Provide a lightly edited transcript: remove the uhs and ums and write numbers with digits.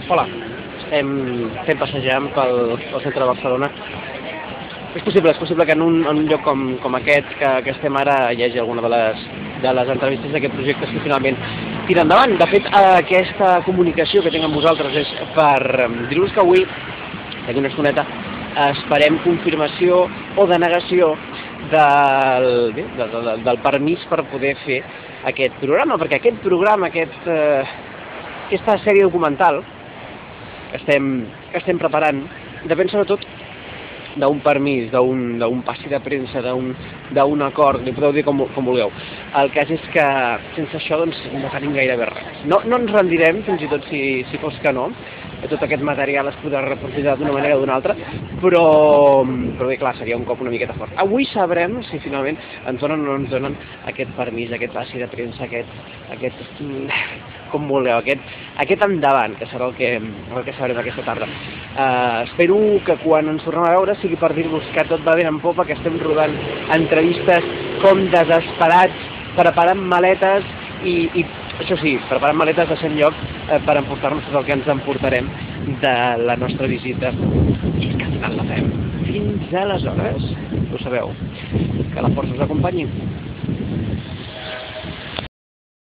Hola, estem fent passejar pel centre de Barcelona. És possible que en un lloc com aquest que estem ara hi hagi alguna de les entrevistes d'aquest projecte que finalment tira endavant. De fet, aquesta comunicació que tinc amb vosaltres és per dir-vos que avui, d'aquí una estoneta, esperem confirmació o denegació del permís per poder fer aquest programa, perquè aquest programa, aquesta sèrie documental que estem preparant, depèn sobretot d'un permís, d'un passi de premsa, d'un acord, li podeu dir com vulgueu. El cas és que sense això doncs, no tenim gairebé res. No ens rendirem, fins i tot si fos que no. Tot aquest material es podrà reprofitar d'una manera o d'una altra, però bé, clar, seria un cop una miqueta fort. Avui sabrem si finalment ens donen o no ens donen aquest permís, aquest passi de premsa, aquest com vulgueu, aquest endavant, que serà el que sabrem aquesta tarda. Espero que quan ens tornem a veure sigui per dir-vos que tot va bé en popa, que estem rodant entrevistes com desesperats, preparant maletes i això sí, preparant maletes de 100 llocs per emportar-nos tot el que ens emportarem de la nostra visita i que al final la fem. Fins aleshores, ho sabeu, que la força us acompanyi.